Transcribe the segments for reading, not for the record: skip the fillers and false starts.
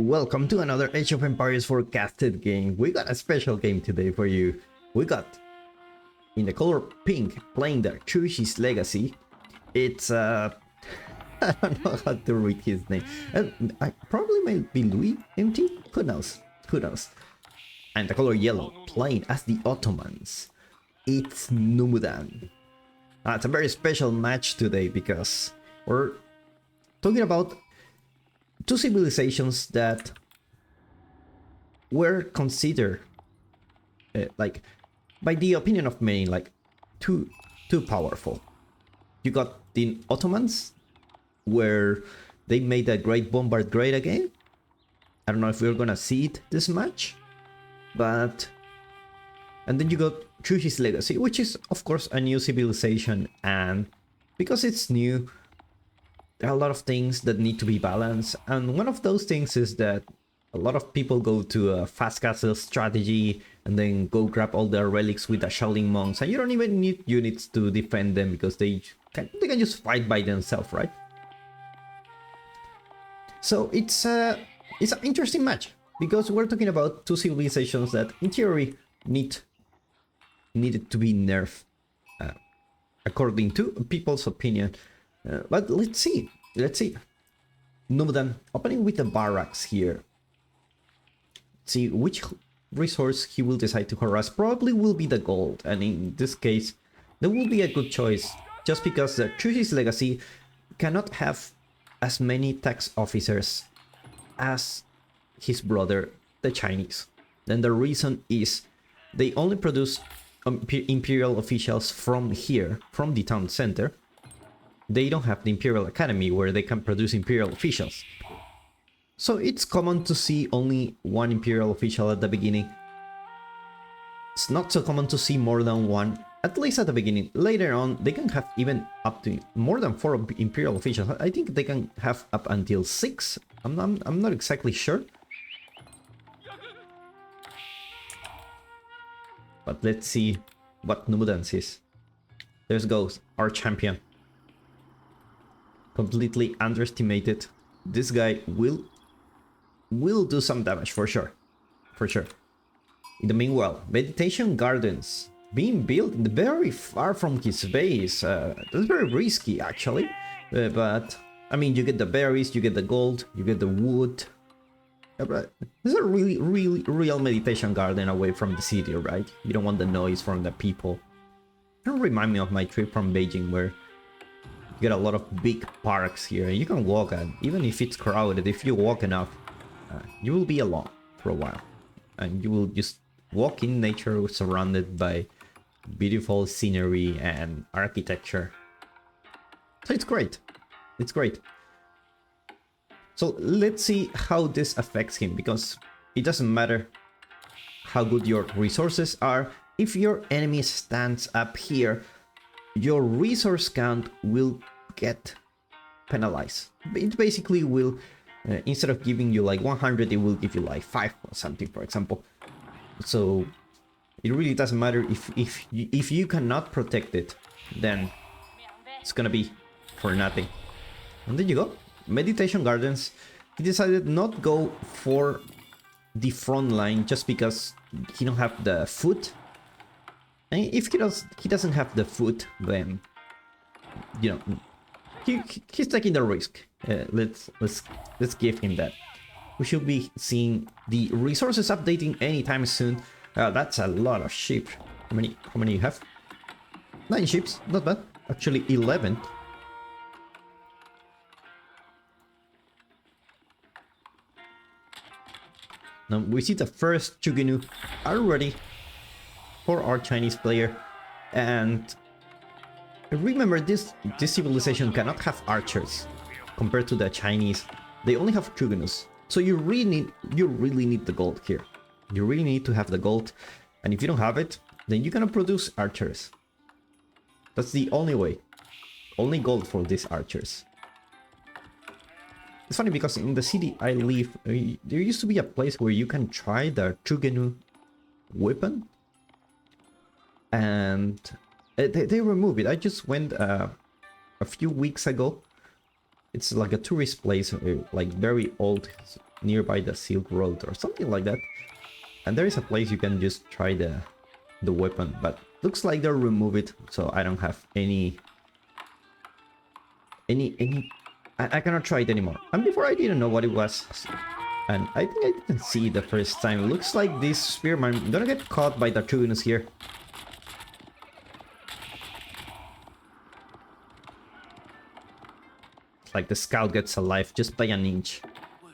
Welcome to another Age of Empires forecasted game. We got a special game today for you. We got, in the color pink, playing the Chushi's Legacy. It's, I don't know how to read his name. I probably might be Louis MT? Who knows? Who knows? And the color yellow, playing as the Ottomans. It's Numudan. It's a very special match today because we're talking about two civilizations that were considered, like, by the opinion of many, like too powerful. You got the Ottomans, where they made the Great Bombard great again. I don't know if we're gonna see it this match, but and then you got Chushi's Legacy, which is of course a new civilization, and because it's new, there are a lot of things that need to be balanced, and one of those things is that a lot of people go to a fast castle strategy and then go grab all their relics with the Shaolin monks, and you don't even need units to defend them because they can just fight by themselves, right? So it's an interesting match because we're talking about two civilizations that, in theory, needed to be nerfed, according to people's opinion. But let's see. Numudan opening with the barracks here. See which resource he will decide to harass. Probably will be the gold, and in this case, there will be a good choice, just because the Chushi's Legacy cannot have as many tax officers as his brother, the Chinese. Then the reason is they only produce imperial officials from here, from the town center. They don't have the Imperial Academy where they can produce Imperial officials. So it's common to see only one Imperial official at the beginning. It's not so common to see more than one, at least at the beginning. Later on, they can have even up to more than 4 Imperial officials. I think they can have up until 6. I'm not exactly sure. But let's see what Numudan sees. There goes our champion. Completely underestimated. This guy will do some damage for sure. In the meanwhile, meditation gardens being built very far from his base. That's very risky actually, but I mean, you get the berries, you get the gold, you get the wood. But this is a really real meditation garden away from the city, right? You don't want the noise from the people. It remind me of my trip from Beijing, where you get a lot of big parks here, and you can walk, and even if it's crowded, if you walk enough, you will be alone for a while, and you will just walk in nature surrounded by beautiful scenery and architecture. So it's great. So let's see how this affects him, because it doesn't matter how good your resources are. If your enemy stands up here, your resource count will get penalized. It basically will, instead of giving you like 100, it will give you like 5 or something, for example. So it really doesn't matter if you cannot protect it, then it's gonna be for nothing. And there you go. Meditation gardens. He decided not go for the front line just because he don't have the food. And if he doesn't have the food, then you know he's taking the risk. Let's give him that. We should be seeing the resources updating anytime soon. That's a lot of sheep. How many you have? 9 sheep, not bad. Actually 11. Now we see the first Chuginu already for our Chinese player, and remember this civilization cannot have archers compared to the Chinese. They only have Chuginus, so you really need the gold here. You really need to have the gold, and if you don't have it, then you're gonna produce archers. That's the only way. Only gold for these archers. It's funny because in the city I live, there used to be a place where you can try the Chuginu weapon, and they remove it. I just went a few weeks ago. It's like a tourist place, like very old nearby the Silk Road or something like that. And there is a place you can just try the weapon, but looks like they'll remove it, so I don't have any I cannot try it anymore. And before I didn't know what it was, and I think I didn't see it the first time. Looks like this spearman gonna get caught by the Tugunus here. It's like the scout gets alive just by an inch.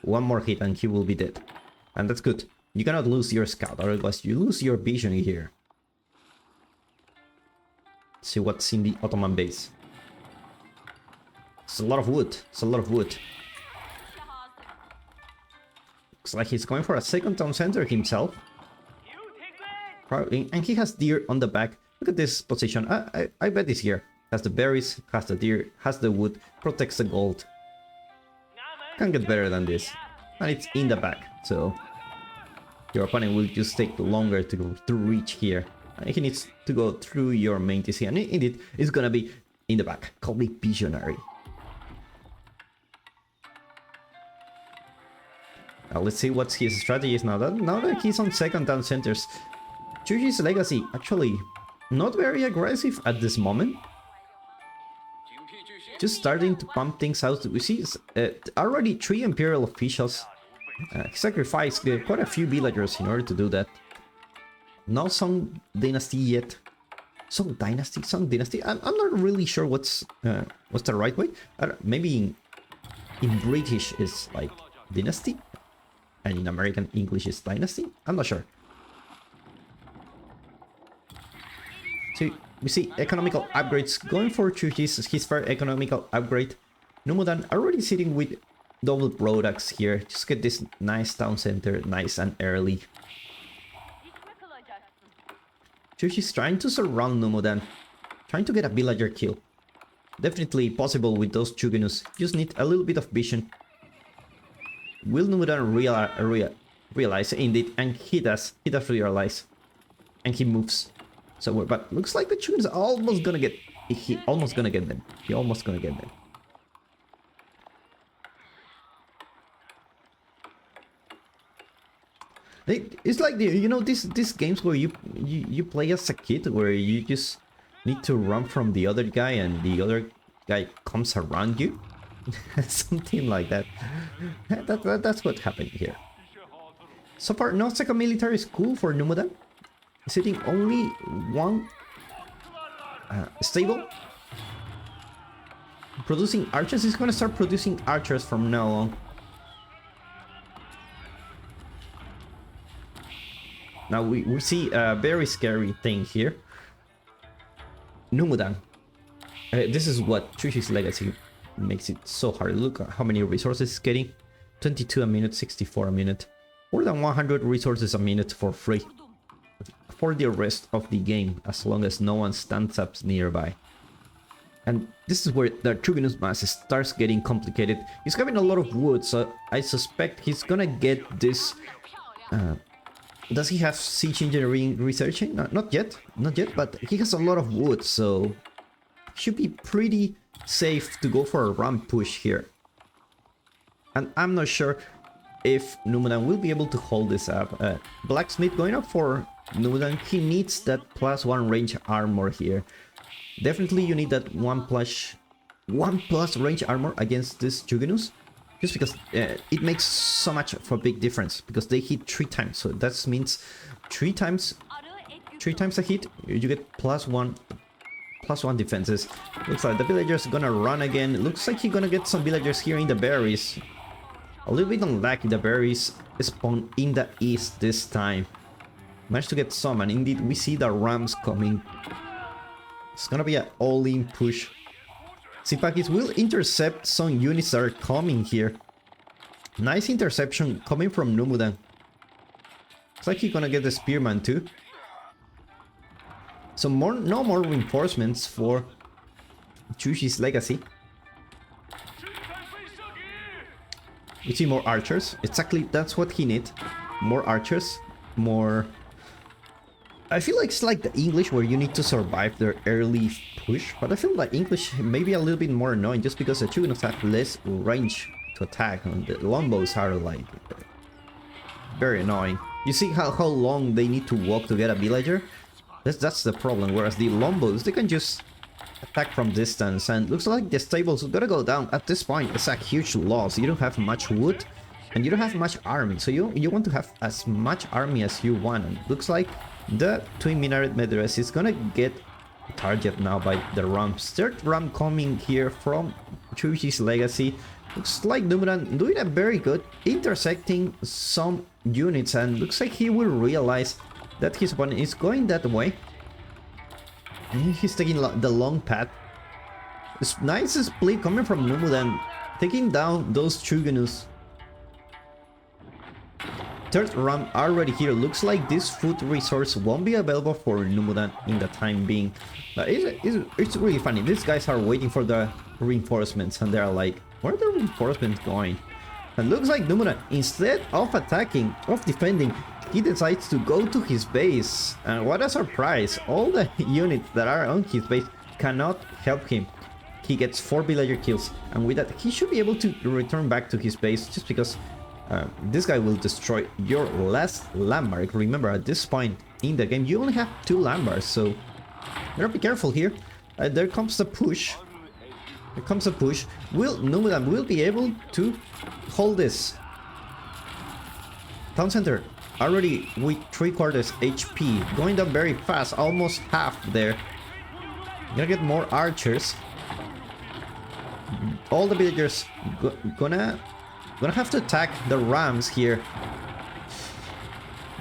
One more hit and he will be dead. And that's good. You cannot lose your scout, otherwise you lose your vision here. Let's see what's in the Ottoman base. It's a lot of wood. It's a lot of wood. Looks like he's going for a second town center himself. Probably, and he has deer on the back. Look at this position. I bet he's here. Has the berries, has the deer, has the wood, protects the gold. Can't get better than this. And it's in the back, so your opponent will just take longer to reach here. And he needs to go through your main TC, and indeed, it's gonna be in the back. Call me visionary. Now let's see what his strategy is now that he's on second down centers. Chushi's legacy actually not very aggressive at this moment. Just starting to pump things out. We see already 3 imperial officials. He sacrificed quite a few villagers in order to do that. No Song Dynasty yet. Song Dynasty? Song Dynasty? I'm not really sure what's the right way. Maybe in British is like Dynasty, and in American English is Dynasty? I'm not sure. So we see economical upgrades going for Chushi's, his first economical upgrade. Numudan already sitting with double products here. Just get this nice town center, nice and early. Chushi's trying to surround Numudan, trying to get a villager kill. Definitely possible with those Chuginus. Just need a little bit of vision. Will Numudan realize? Indeed, and he does realize, and he moves. So, but looks like the Chuginus are almost gonna get. He almost gonna get them. He almost gonna get them. It's like these games where you play as a kid, where you just need to run from the other guy and the other guy comes around you. Something like that. That's what happened here. So far, no second military school for Numudan. Sitting only one stable. Producing archers. He's gonna start producing archers from now on. Now we see a very scary thing here. Numudan. This is what Chushi's legacy makes it so hard. Look at how many resources it's getting. 22 a minute, 64 a minute. More than 100 resources a minute for free. For the rest of the game, as long as no one stands up nearby. And this is where the Chuginus mass starts getting complicated. He's having a lot of wood, so I suspect he's gonna get this... does he have siege engineering researching? Not yet, but he has a lot of wood, so should be pretty safe to go for a ramp push here. And I'm not sure if Numudan will be able to hold this up. Blacksmith going up for Numudan. He needs that +1 range armor here. Definitely you need that 1+ range armor against this Chuginus. Just because it makes so much of a big difference, because they hit 3 times, so that means 3 times a hit, you get +1 defenses. Looks like the villager's gonna run again. Looks like he's gonna get some villagers here in the berries. A little bit unlucky, the berries spawn in the east this time. Managed to get some, and indeed we see the rams coming. It's gonna be an all-in push. Sipakis will intercept some units that are coming here. Nice interception coming from Numudan. Looks like he's gonna get the spearman too. So no more reinforcements for Chushi's legacy. We see more archers. Exactly, that's what he needs. More archers, more... I feel like it's like the English, where you need to survive their early push, but I feel like English may be a little bit more annoying just because the Chuginus have less range to attack. And the longbows are like very annoying. You see how long they need to walk to get a villager? That's the problem. Whereas the longbows, they can just attack from distance, and looks like the stables are gonna go down. At this point, it's a huge loss. You don't have much wood, and you don't have much army, so you want to have as much army as you want. And looks like the twin minaret medrese is gonna get targeted now by the rams. Third ram coming here from Chuchi's legacy. Looks like Numudan doing a very good, intersecting some units, and looks like he will realize that his opponent is going that way. And he's taking the long path. It's nice split coming from Numudan, taking down those Chuganus. Third ram already here. Looks like this food resource won't be available for Numudan in the time being. But it's really funny. These guys are waiting for the reinforcements, and they're like, where are the reinforcements going? And looks like Numudan, instead of attacking, of defending, he decides to go to his base. And what a surprise! All the units that are on his base cannot help him. He gets 4 villager kills, and with that he should be able to return back to his base, just because this guy will destroy your last landmark. Remember, at this point in the game you only have 2 landmarks, so you gotta be careful here. There comes the push. Here comes a push. Numudan will be able to hold this town center already with 3/4 HP, going down very fast, almost half there. Gonna get more archers. All the villagers gonna have to attack the rams here.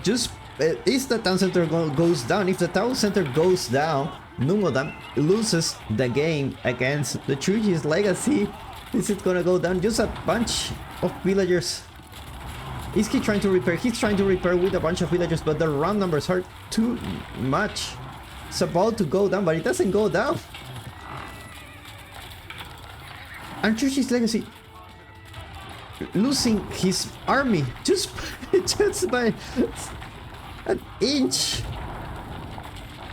Just if the town center goes down, if the town center goes down, Numudan loses the game against the Chuchi's legacy. Is it gonna go down? Just a bunch of villagers. Is he trying to repair? He's trying to repair with a bunch of villagers, but the round numbers are too much. It's about to go down, but it doesn't go down. And Chuchi's legacy losing his army just by an inch.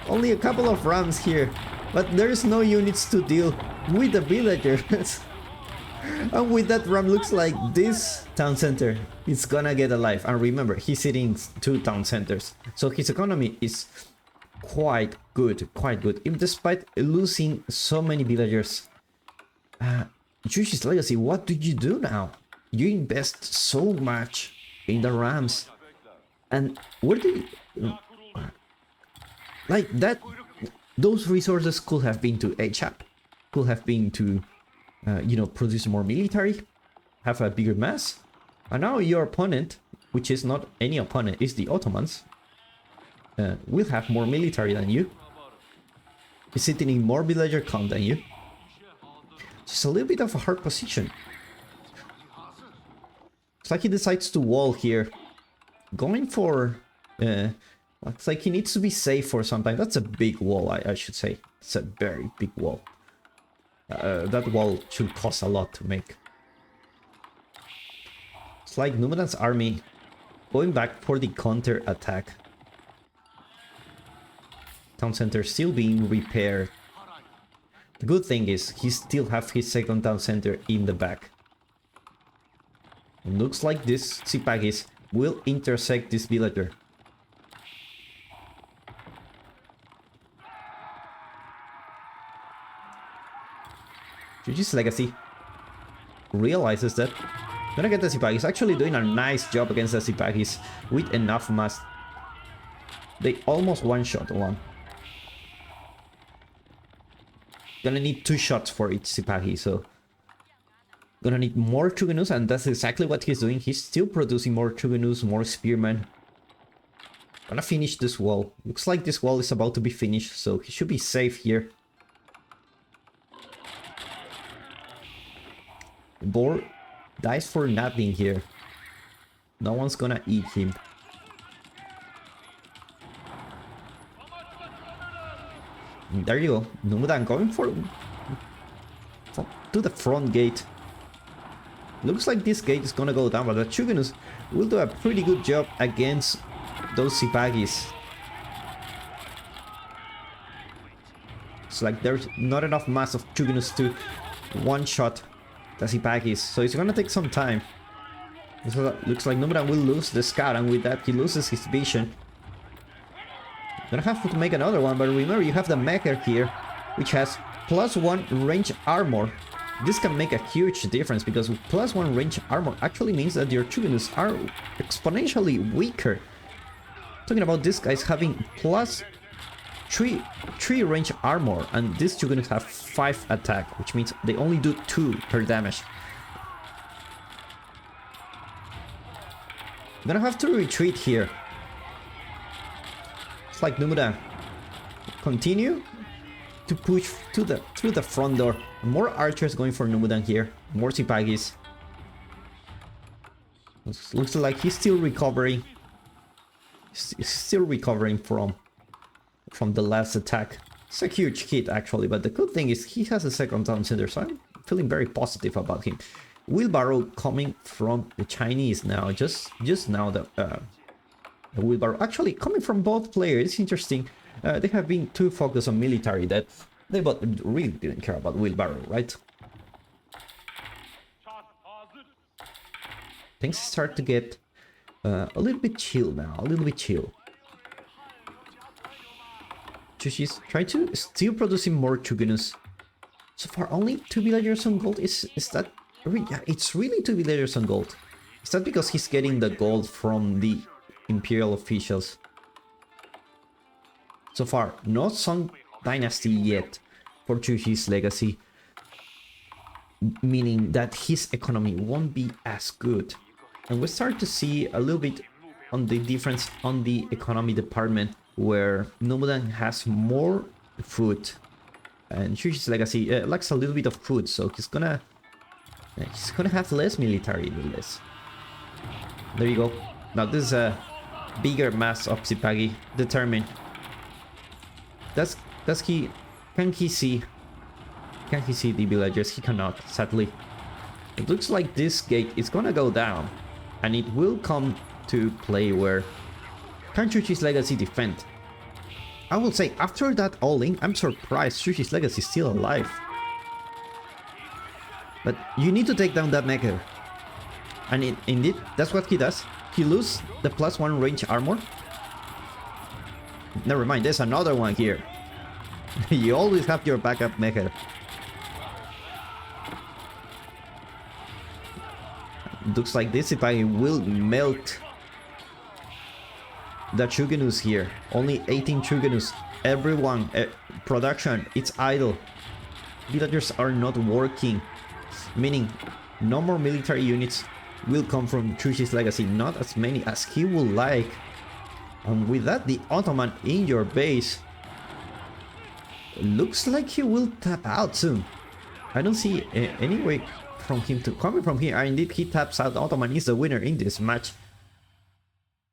Only a couple of rams here, but there's no units to deal with the villagers. And with that, ram looks like this town center is gonna get alive. And remember, he's hitting 2 town centers, so his economy is quite good, even despite losing so many villagers. Chuchi's legacy, what do you do now? You invest so much in the rams, and where do you... Like that, those resources could have been to HAP, could have been to, you know, produce more military, have a bigger mass. And now your opponent, which is not any opponent, is the Ottomans, will have more military than you. Is sitting in more villager count than you. Just a little bit of a hard position. It's like he decides to wall here, going for... Looks like he needs to be safe for some time. That's a big wall, I should say. It's a very big wall. That wall should cost a lot to make. It's like Numudan's army going back for the counter attack. Town center still being repaired. The good thing is he still have his second town center in the back. It looks like this Sipagis will intersect this villager. Chuchi's legacy realizes that gonna get the Sipagis. Actually doing a nice job against the Sipagis with enough mass. They almost one-shot one. Gonna need 2 shots for each Sipagi, so gonna need more Chuganus, and that's exactly what he's doing. He's still producing more Chuganus, more spearmen. Gonna finish this wall. Looks like this wall is about to be finished, so he should be safe here. Boar dies for nothing here. No one's gonna eat him. There you go. Numudan going to the front gate. Looks like this gate is gonna go down, but the Chuganus will do a pretty good job against those Sipagis. It's like there's not enough mass of Chuganus to one-shot Tasipakis, so it's gonna take some time. So looks like Numudan will lose the scout, and with that he loses his vision. Gonna have to make another one, but remember you have the mecha here, which has +1 range armor. This can make a huge difference, because +1 range armor actually means that your Chugunus are exponentially weaker. Talking about this guy's having +3 range armor, and these Chugunus have 5 attack, which means they only do 2 per damage. I'm gonna have to retreat here. It's like Numudan continue to push through the front door. More archers going for Numudan here. More Sipagis. Looks like he's still recovering. He's still recovering from the last attack. It's a huge hit actually, but the good thing is he has a second town center, so I'm feeling very positive about him. Wheelbarrow coming from the Chinese now. Just now the wheelbarrow actually coming from both players. It's interesting. They have been too focused on military that they both really didn't care about wheelbarrow, right? Things start to get a little bit chill now, a little bit chill. Chushi's trying to still producing more Chugunus. So far, only 2 villagers on gold. Is that? Yeah, it's really 2 villagers on gold. Is that because he's getting the gold from the imperial officials? So far, no Song Dynasty yet for Chushi's legacy, meaning that his economy won't be as good. And we start to see a little bit on the difference on the economy department, where Numudan has more food and Chushi's legacy lacks a little bit of food, so he's gonna have less military than this. There you go. Now this is a bigger mass of Sipagi. Determined. Can he see the villagers? He cannot, sadly. It looks like this gate is gonna go down, and it will come to play where can Chushi's legacy defend? I will say, after that all-in, I'm surprised Chushi's legacy is still alive. But you need to take down that mecha. And indeed, that's what he does. He loses the +1 range armor. Never mind, there's another one here. You always have your backup mecha. Looks like this Sipai will melt the Chugunus here. Only 18 Chugunus. Everyone, production, it's idle. Villagers are not working. Meaning, no more military units will come from Chushi's legacy. Not as many as he would like. And with that, the Ottoman in your base looks like he will tap out soon. I don't see any way from him to coming from here. And indeed, he taps out. Ottoman is the winner in this match.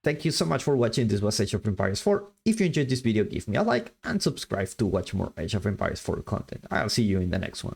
Thank you so much for watching. This was Age of Empires 4. If you enjoyed this video, give me a like and subscribe to watch more Age of Empires 4 content. I'll see you in the next one.